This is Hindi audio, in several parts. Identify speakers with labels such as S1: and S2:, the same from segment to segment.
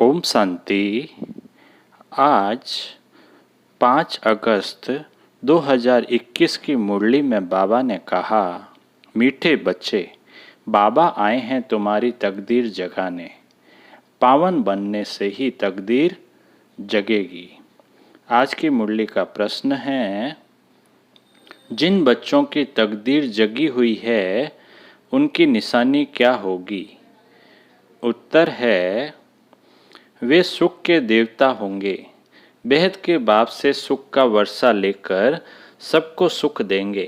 S1: ओम शांति। आज 5 अगस्त 2021 की मुरली में बाबा ने कहा, मीठे बच्चे, बाबा आए हैं तुम्हारी तकदीर जगाने। पावन बनने से ही तकदीर जगेगी। आज की मुरली का प्रश्न है, जिन बच्चों की तकदीर जगी हुई है उनकी निशानी क्या होगी? उत्तर है, वे सुख के देवता होंगे। बेहद के बाप से सुख का वर्षा लेकर सबको सुख देंगे।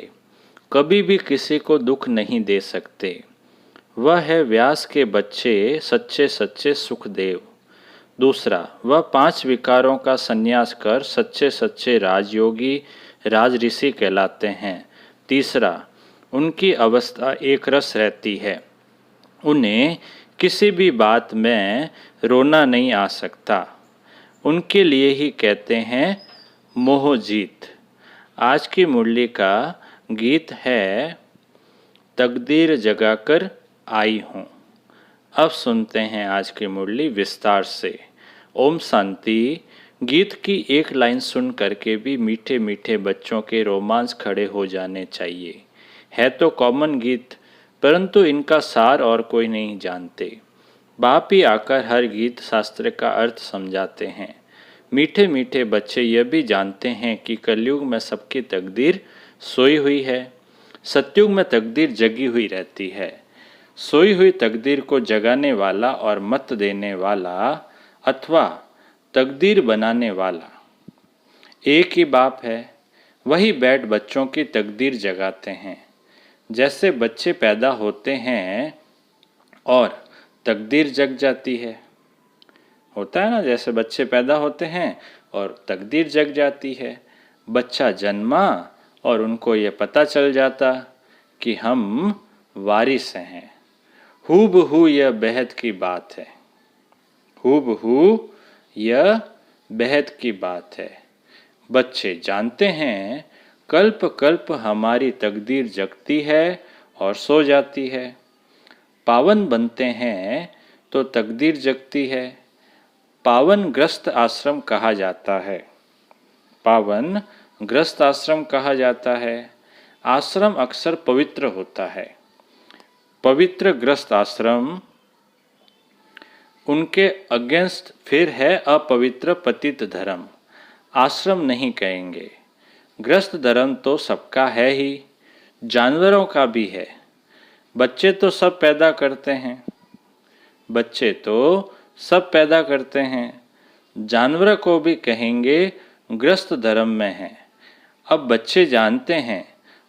S1: कभी भी किसी को दुख नहीं दे सकते। वह है व्यास के बच्चे, सच्चे सच्चे सुखदेव। दूसरा, वह 5 विकारों का संन्यास कर सच्चे सच्चे राजयोगी राज ऋषि कहलाते हैं। तीसरा, उनकी अवस्था एक रस रहती है। उन्हें किसी भी बात में रोना नहीं आ सकता। उनके लिए ही कहते हैं मोह जीत। आज की मुरली का गीत है, तकदीर जगाकर आई हूँ। अब सुनते हैं आज की मुरली विस्तार से। ओम शांति। गीत की एक लाइन सुन करके भी मीठे मीठे बच्चों के रोमांस खड़े हो जाने चाहिए। है तो कॉमन गीत, परंतु इनका सार और कोई नहीं जानते। बाप ही आकर हर गीत शास्त्र का अर्थ समझाते हैं। मीठे मीठे बच्चे यह भी जानते हैं कि कलयुग में सबकी तकदीर सोई हुई है। सतयुग में तकदीर जगी हुई रहती है। सोई हुई तकदीर को जगाने वाला और मत देने वाला अथवा तकदीर बनाने वाला एक ही बाप है। वही बैठ बच्चों की तकदीर जगाते हैं। जैसे बच्चे पैदा होते हैं और तकदीर जग जाती है। होता है ना, जैसे बच्चे पैदा होते हैं और तकदीर जग जाती है। बच्चा जन्मा और उनको ये पता चल जाता कि हम वारिस हैं। हूबहू यह बेहद की बात है। हूबहू यह बेहद की बात है। बच्चे जानते हैं कल्प कल्प हमारी तकदीर जगती है और सो जाती है। पावन बनते हैं तो तकदीर जगती है। पावन ग्रस्त आश्रम कहा जाता है। पावन ग्रस्त आश्रम कहा जाता है। आश्रम अक्सर पवित्र होता है। पवित्र ग्रस्त आश्रम उनके अगेंस्ट फिर है अपवित्र पतित धर्म। आश्रम नहीं कहेंगे। ग्रस्त धर्म तो सबका है ही, जानवरों का भी है। बच्चे तो सब पैदा करते हैं। बच्चे तो सब पैदा करते हैं। जानवर को भी कहेंगे ग्रस्त धर्म में है। अब बच्चे जानते हैं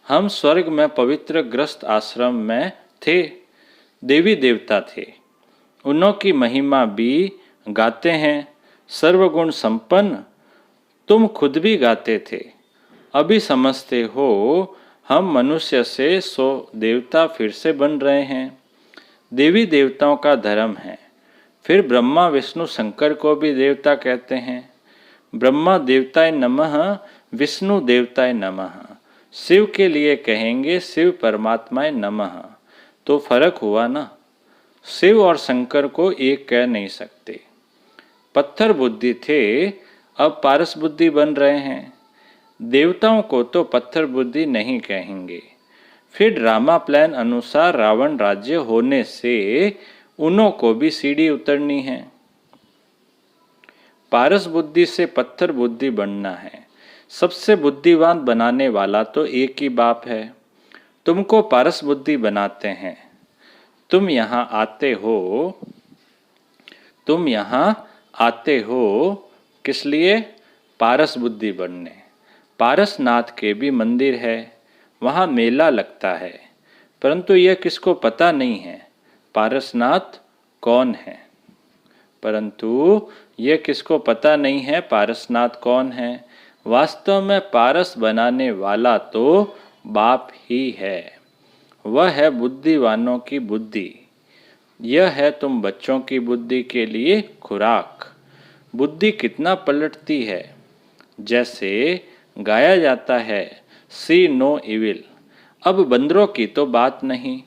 S1: हम स्वर्ग में पवित्र ग्रस्त आश्रम में थे। देवी देवता थे। उन्हों की महिमा भी गाते हैं। सर्वगुण संपन्न तुम खुद भी गाते थे। अभी समझते हो हम मनुष्य से 100 देवता फिर से बन रहे हैं। देवी देवताओं का धर्म है। फिर ब्रह्मा विष्णु शंकर को भी देवता कहते हैं। ब्रह्मा देवताय नमः, विष्णु देवताय नमः। शिव के लिए कहेंगे शिव परमात्माय नमः। तो फर्क हुआ ना। शिव और शंकर को एक कह नहीं सकते। पत्थर बुद्धि थे, अब पारस बुद्धि बन रहे हैं। देवताओं को तो पत्थर बुद्धि नहीं कहेंगे। फिर ड्रामा प्लान अनुसार रावण राज्य होने से उन्हों को भी सीढ़ी उतरनी है। पारस बुद्धि से पत्थर बुद्धि बनना है। सबसे बुद्धिवान बनाने वाला तो एक ही बाप है। तुमको पारस बुद्धि बनाते हैं। तुम यहाँ आते हो किस लिए? पारस बुद्धि बनने। पारसनाथ के भी मंदिर है, वहाँ मेला लगता है, परंतु यह किसको पता नहीं है पारसनाथ कौन है। पारसनाथ कौन है। वास्तव में पारस बनाने वाला तो बाप ही है। वह है बुद्धिवानों की बुद्धि। यह है तुम बच्चों की बुद्धि के लिए खुराक। बुद्धि कितना पलटती है। जैसे गाया जाता है, सी नो इविल। अब बंदरों की तो बात नहीं,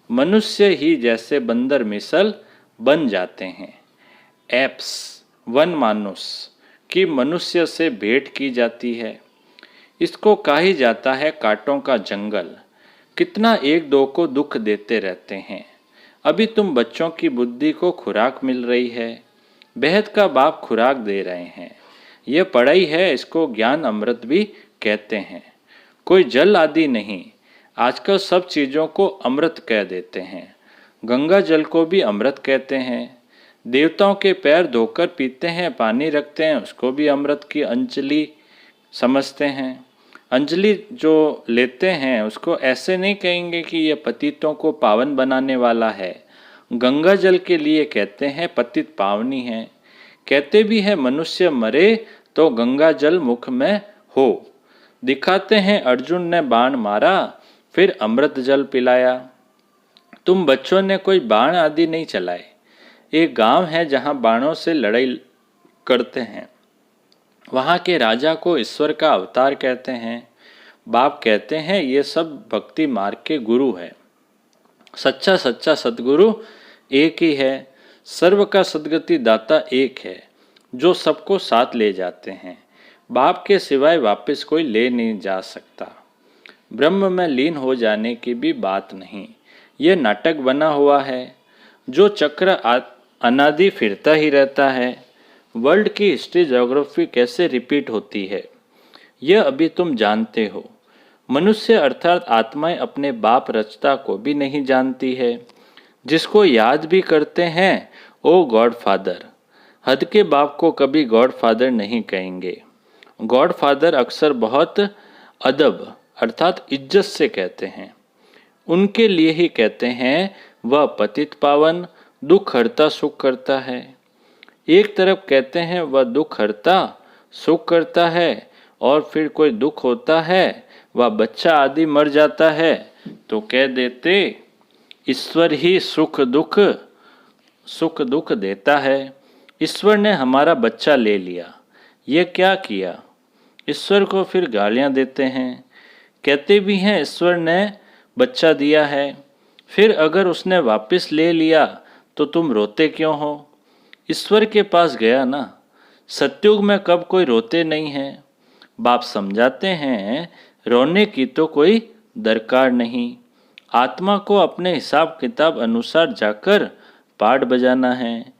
S1: मनुष्य ही जैसे बंदर मिसल बन जाते हैं। एप्स वन मानुस की मनुष्य से भेंट की जाती है। इसको कहा ही जाता है कांटों का जंगल। कितना एक दो को दुख देते रहते हैं। अभी तुम बच्चों की बुद्धि को खुराक मिल रही है। बेहद का बाप खुराक दे रहे हैं। यह पढ़ाई है, इसको ज्ञान अमृत भी कहते हैं। कोई जल आदि नहीं, आजकल सब चीज़ों को अमृत कह देते हैं। गंगा जल को भी अमृत कहते हैं। देवताओं के पैर धोकर पीते हैं, पानी रखते हैं, उसको भी अमृत की अंजलि समझते हैं। अंजलि जो लेते हैं उसको ऐसे नहीं कहेंगे कि यह पतितों को पावन बनाने वाला है। गंगा जल के लिए कहते हैं पतित पावनी है। कहते भी है मनुष्य मरे तो गंगा जल मुख में हो। दिखाते हैं अर्जुन ने बाण मारा, फिर अमृत जल पिलाया। तुम बच्चों ने कोई बाण आदि नहीं चलाए। एक गांव है जहां बाणों से लड़ाई करते हैं। वहाँ के राजा को ईश्वर का अवतार कहते हैं। बाप कहते हैं ये सब भक्ति मार्ग के गुरु है। सच्चा सच्चा सदगुरु एक ही है। सर्व का सदगति दाता एक है, जो सबको साथ ले जाते हैं। बाप के सिवाय वापस कोई ले नहीं जा सकता। ब्रह्म में लीन हो जाने की भी बात नहीं। ये नाटक बना हुआ है, जो चक्र अनादि फिरता ही रहता है। वर्ल्ड की हिस्ट्री ज्योग्राफी कैसे रिपीट होती है, यह अभी तुम जानते हो। मनुष्य अर्थात आत्माएं अपने बाप रचता को भी नहीं जानती है। जिसको याद भी करते हैं ओ गॉड फादर। हद के बाप को कभी गॉड फादर नहीं कहेंगे। गॉड फादर अक्सर बहुत अदब अर्थात इज्जत से कहते हैं। उनके लिए ही कहते हैं वह पतित पावन, दुख हरता सुख करता है। एक तरफ कहते हैं वह दुख हरता सुख करता है, और फिर कोई दुख होता है, वह बच्चा आदि मर जाता है, तो कह देते ईश्वर ही सुख दुख देता है। ईश्वर ने हमारा बच्चा ले लिया। ये क्या किया? ईश्वर को फिर गालियां देते हैं। कहते भी हैं ईश्वर ने बच्चा दिया है, फिर अगर उसने वापस ले लिया तो तुम रोते क्यों हो? ईश्वर के पास गया ना। सत्युग में कब कोई रोते नहीं है। बाप समझाते हैं रोने की तो कोई दरकार नहीं। आत्मा को अपने हिसाब किताब अनुसार जाकर पाठ बजाना है।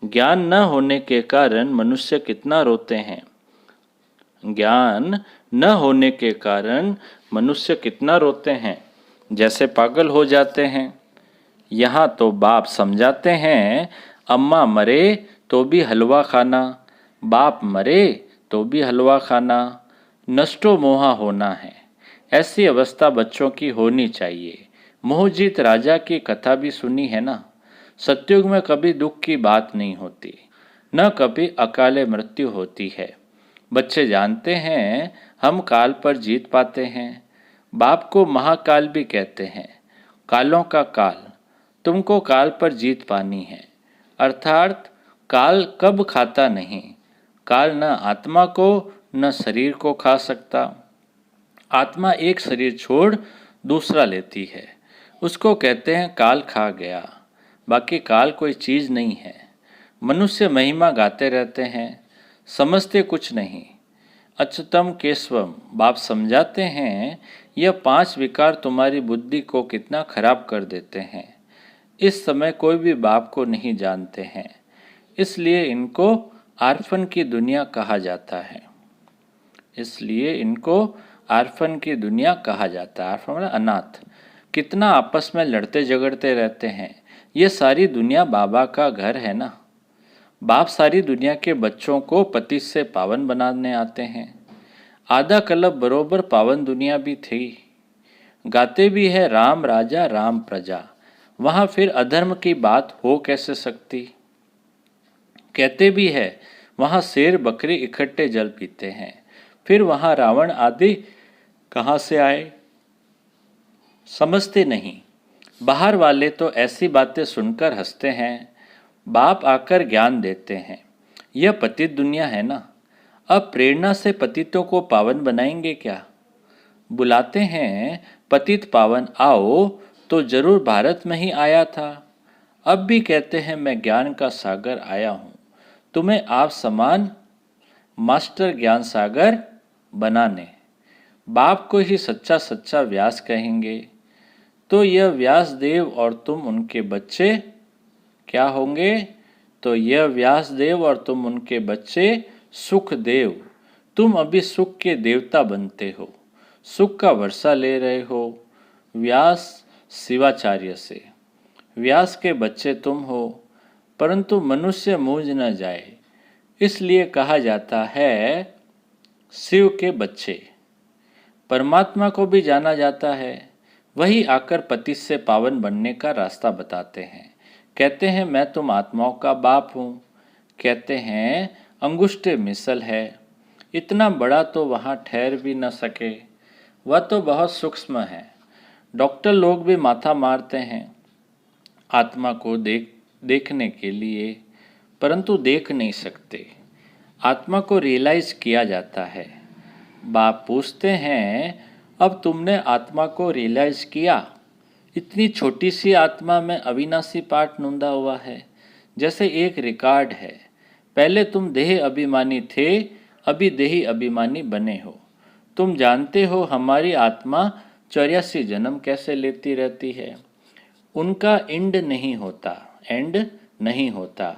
S1: ज्ञान न होने के कारण मनुष्य कितना रोते हैं। ज्ञान न होने के कारण मनुष्य कितना रोते हैं, जैसे पागल हो जाते हैं। यहाँ तो बाप समझाते हैं अम्मा मरे तो भी हलवा खाना, बाप मरे तो भी हलवा खाना, नष्टो मोहा होना है। ऐसी अवस्था बच्चों की होनी चाहिए। मोहजीत राजा की कथा भी सुनी है ना। सत्युग में कभी दुख की बात नहीं होती, न कभी अकाले मृत्यु होती है। बच्चे जानते हैं हम काल पर जीत पाते हैं। बाप को महाकाल भी कहते हैं, कालों का काल। तुमको काल पर जीत पानी है, अर्थात काल कब खाता नहीं। काल न आत्मा को न शरीर को खा सकता। आत्मा एक शरीर छोड़ दूसरा लेती है, उसको कहते हैं काल खा गया। बाकी काल कोई चीज़ नहीं है। मनुष्य महिमा गाते रहते हैं, समझते कुछ नहीं। अच्युतम केशवम बाप समझाते हैं यह 5 विकार तुम्हारी बुद्धि को कितना खराब कर देते हैं। इस समय कोई भी बाप को नहीं जानते हैं, इसलिए इनको आर्फन की दुनिया कहा जाता है। आर्फन की दुनिया कहा जाता है। आर्फन मतलब अनाथ। कितना आपस में लड़ते झगड़ते रहते हैं। ये सारी दुनिया बाबा का घर है ना। बाप सारी दुनिया के बच्चों को पति से पावन बनाने आते हैं। आधा कल्प बरोबर पावन दुनिया भी थी। गाते भी है राम राजा राम प्रजा, वहाँ फिर अधर्म की बात हो कैसे सकती। कहते भी है वहाँ शेर बकरी इकट्ठे जल पीते हैं, फिर वहाँ रावण आदि कहाँ से आए। समझते नहीं। बाहर वाले तो ऐसी बातें सुनकर हंसते हैं। बाप आकर ज्ञान देते हैं यह पतित दुनिया है ना। अब प्रेरणा से पतितों को पावन बनाएंगे क्या? बुलाते हैं पतित पावन आओ, तो जरूर भारत में ही आया था। अब भी कहते हैं मैं ज्ञान का सागर आया हूँ। तुम्हें आप समान मास्टर ज्ञान सागर बनाने। बाप को ही सच्चा सच्चा व्यास कहेंगे। तो यह व्यास देव और तुम उनके बच्चे क्या होंगे? तो यह व्यास देव और तुम उनके बच्चे सुख देव। तुम अभी सुख के देवता बनते हो, सुख का वर्षा ले रहे हो व्यास शिवाचार्य से। व्यास के बच्चे तुम हो, परंतु मनुष्य मूझ न जाए इसलिए कहा जाता है शिव के बच्चे। परमात्मा को भी जाना जाता है, वही आकर पति से पावन बनने का रास्ता बताते हैं। कहते हैं मैं तुम आत्माओं का बाप हूँ। कहते हैं अंगुष्ठे मिसल है, इतना बड़ा तो वहाँ ठहर भी न सके, वह तो बहुत सूक्ष्म है। डॉक्टर लोग भी माथा मारते हैं आत्मा को देखने के लिए, परंतु देख नहीं सकते। आत्मा को रियलाइज किया जाता है। बाप पूछते हैं अब तुमने आत्मा को रियलाइज किया? इतनी छोटी सी आत्मा में अविनाशी पाठ नूंदा हुआ है, जैसे एक रिकॉर्ड है। पहले तुम देह अभिमानी थे, अभी देही अभिमानी बने हो। तुम जानते हो हमारी आत्मा 84 जन्म कैसे लेती रहती है। उनका एंड नहीं होता।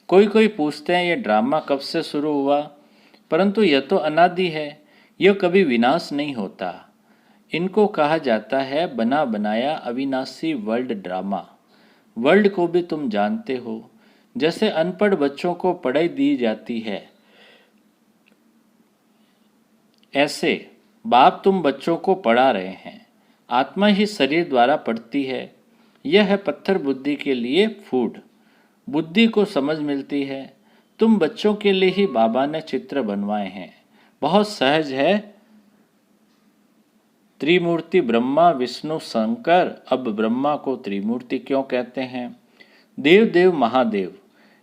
S1: कोई कोई पूछते हैं ये ड्रामा कब से शुरू हुआ, परंतु यह तो अनादि है, यह कभी विनाश नहीं होता। इनको कहा जाता है बना बनाया अविनाशी वर्ल्ड ड्रामा। वर्ल्ड को भी तुम जानते हो, जैसे अनपढ़ बच्चों को पढ़ाई दी जाती है, ऐसे बाप तुम बच्चों को पढ़ा रहे हैं। आत्मा ही शरीर द्वारा पढ़ती है। यह है पत्थर बुद्धि के लिए फूड। बुद्धि को समझ मिलती है। तुम बच्चों के लिए ही बाबा ने चित्र बनवाए हैं। बहुत सहज है। त्रिमूर्ति ब्रह्मा विष्णु शंकर। अब ब्रह्मा को त्रिमूर्ति क्यों कहते हैं? देव देव महादेव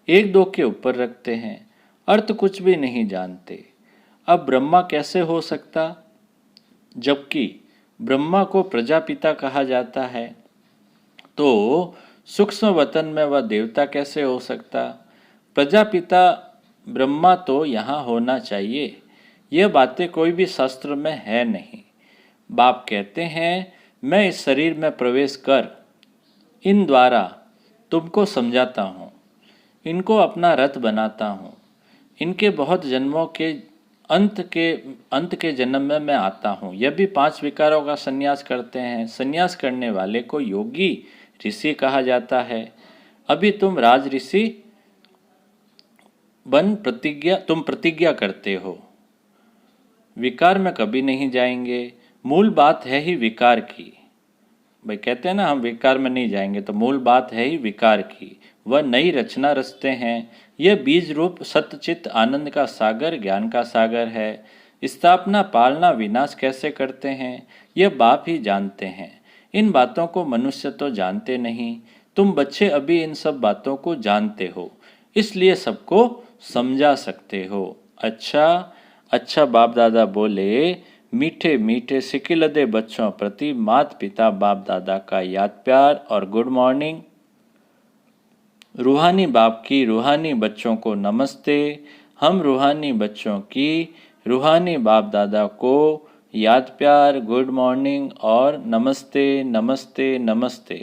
S1: एक दो के ऊपर रखते हैं, अर्थ कुछ भी नहीं जानते। अब ब्रह्मा कैसे हो सकता, जबकि ब्रह्मा को प्रजापिता कहा जाता है? तो सूक्ष्म वतन में वह देवता कैसे हो सकता? प्रजापिता ब्रह्मा तो यहाँ होना चाहिए। यह बातें कोई भी शास्त्र में है नहीं। बाप कहते हैं मैं इस शरीर में प्रवेश कर इन द्वारा तुमको समझाता हूँ, इनको अपना रथ बनाता हूँ। इनके बहुत जन्मों के अंत के जन्म में मैं आता हूँ। यह भी 5 विकारों का संन्यास करते हैं। संन्यास करने वाले को योगी ऋषि कहा जाता है। अभी तुम राज ऋषि तुम प्रतिज्ञा करते हो, विकार में कभी नहीं जाएंगे। मूल बात है ही विकार की। भाई कहते हैं ना हम विकार में नहीं जाएंगे, तो मूल बात है ही विकार की। वह नई रचना रचते हैं। यह बीज रूप सत्यचित आनंद का सागर, ज्ञान का सागर है। स्थापना पालना विनाश कैसे करते हैं, यह बाप ही जानते हैं। इन बातों को मनुष्य तो जानते नहीं। तुम बच्चे अभी इन सब बातों को जानते हो, इसलिए सबको समझा सकते हो। अच्छा बाप दादा बोले, मीठे मीठे सिकिलदे बच्चों प्रति माता पिता बाप दादा का याद प्यार और गुड मॉर्निंग। रूहानी बाप की रूहानी बच्चों को नमस्ते। हम रूहानी बच्चों की रूहानी बाप दादा को याद प्यार, गुड मॉर्निंग और नमस्ते नमस्ते नमस्ते।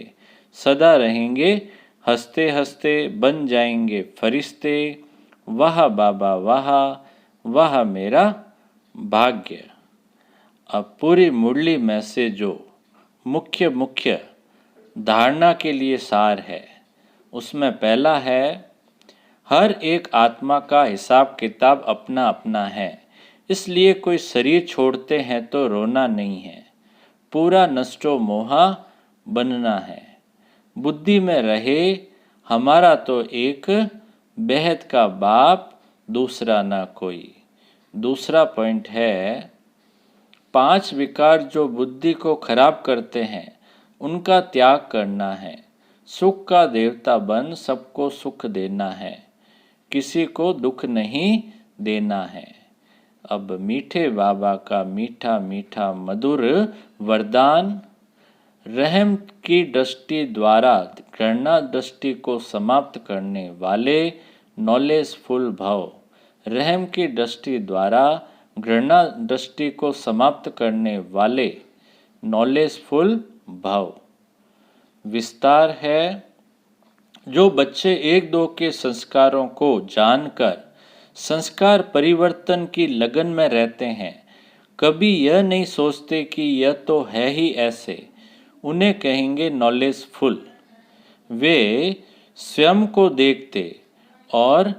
S1: सदा रहेंगे हंसते हंसते, बन जाएंगे फरिश्ते। वाह बाबा वाह, वाह मेरा भाग्य। अब पूरी मुरली में से जो मुख्य धारणा के लिए सार है, उसमें पहला है हर एक आत्मा का हिसाब किताब अपना अपना है, इसलिए कोई शरीर छोड़ते हैं तो रोना नहीं है। पूरा नष्टो मोहा बनना है। बुद्धि में रहे हमारा तो एक बेहद का बाप, दूसरा ना कोई। दूसरा पॉइंट है 5 विकार जो बुद्धि को खराब करते हैं, उनका त्याग करना है। सुख का देवता बन सबको सुख देना है, किसी को दुख नहीं देना है। अब मीठे बाबा का मीठा मीठा मधुर वरदान, रहम की दृष्टि द्वारा घृणा दृष्टि को समाप्त करने वाले नॉलेजफुल भव। रहम की दृष्टि द्वारा घृणा दृष्टि को समाप्त करने वाले नॉलेजफुल भव। विस्तार है, जो बच्चे एक दो के संस्कारों को जानकर संस्कार परिवर्तन की लगन में रहते हैं, कभी यह नहीं सोचते कि यह तो है ही ऐसे, उन्हें कहेंगे नॉलेजफुल। वे स्वयं को देखते और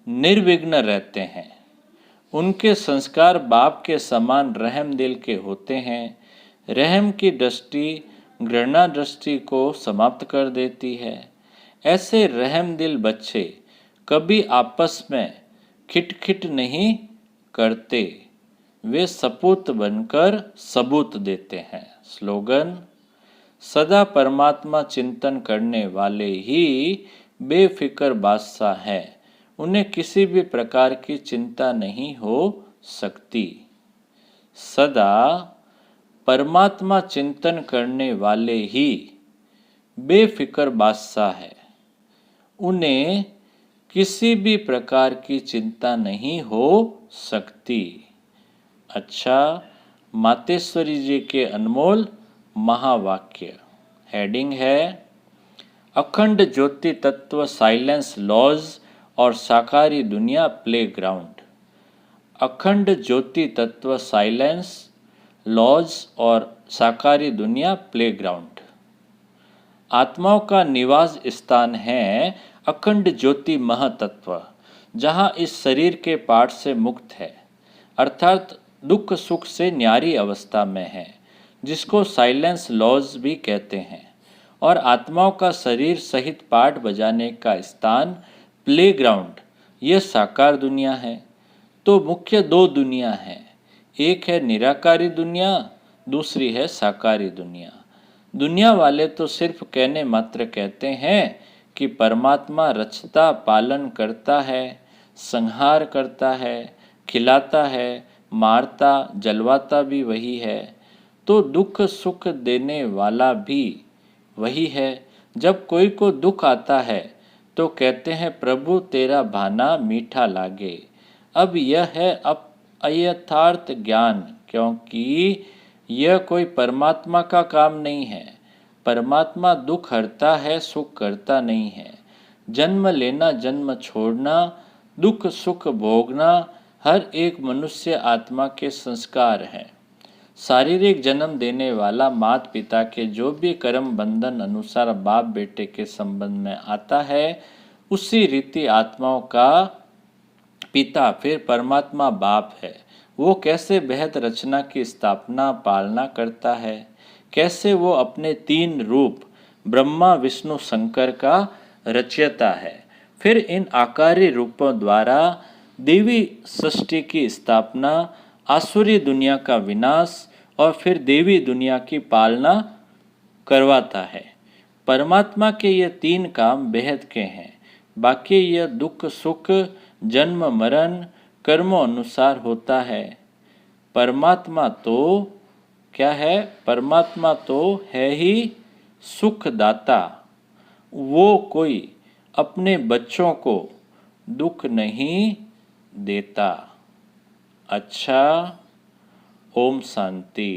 S1: निर्विघ्न रहते हैं। उनके संस्कार बाप के समान रहम दिल के होते हैं। रहम की दृष्टि घृणा दृष्टि को समाप्त कर देती है। ऐसे रहम दिल बच्चे कभी आपस में खिटखिट नहीं करते, वे सपूत बनकर सबूत देते हैं। स्लोगन: सदा परमात्मा चिंतन करने वाले ही बेफिक्र बादशाह है, उन्हें किसी भी प्रकार की चिंता नहीं हो सकती। सदा परमात्मा चिंतन करने वाले ही बेफिक्र बादशाह है, उन्हें किसी भी प्रकार की चिंता नहीं हो सकती। अच्छा, मातेश्वरी जी के अनमोल महावाक्य। हेडिंग है अखंड ज्योति तत्व साइलेंस लॉज और साकारी दुनिया प्लेग्राउंड। अखंड ज्योति तत्व साइलेंस लॉज और साकारी दुनिया प्लेग्राउंड। आत्माओं का निवास स्थान है अखंड ज्योति महातत्व, जहाँ इस शरीर के पाठ से मुक्त है, अर्थात दुख सुख से न्यारी अवस्था में है, जिसको साइलेंस लॉज भी कहते हैं। और आत्माओं का शरीर सहित पाठ बजाने का स्थान प्लेग्राउंड, यह साकार दुनिया है। तो मुख्य दो दुनिया हैं, एक है निराकारी दुनिया, दूसरी है साकारी दुनिया। दुनिया वाले तो सिर्फ कहने मात्र कहते हैं कि परमात्मा रचता पालन करता है, संहार करता है, खिलाता है, मारता जलवाता भी वही है, तो दुख सुख देने वाला भी वही है। जब कोई को दुख आता है तो कहते हैं प्रभु तेरा भाना मीठा लागे। अब यह है अयथार्थ ज्ञान, क्योंकि यह कोई परमात्मा का काम नहीं है। परमात्मा दुख हरता है, सुख करता नहीं है। जन्म लेना जन्म छोड़ना, दुख सुख भोगना हर एक मनुष्य आत्मा के संस्कार हैं। शारीरिक जन्म देने वाला माता पिता के जो भी कर्म बंधन अनुसार बाप बेटे के संबंध में आता है, उसी रीति आत्माओं का पिता फिर परमात्मा बाप है। वो कैसे बेहद रचना की स्थापना पालना करता है, कैसे वो अपने तीन रूप ब्रह्मा विष्णु शंकर का रचयिता है, फिर इन आकारी रूपों द्वारा देवी सृष्टि की स्थापना, आसुरी दुनिया का विनाश और फिर देवी दुनिया की पालना करवाता है। परमात्मा के ये तीन काम बेहद के हैं, बाकी यह दुख सुख जन्म मरण कर्मों अनुसार होता है। परमात्मा तो क्या है? परमात्मा तो है ही सुखदाता। वो कोई अपने बच्चों को दुख नहीं देता। अच्छा, ओम शांति।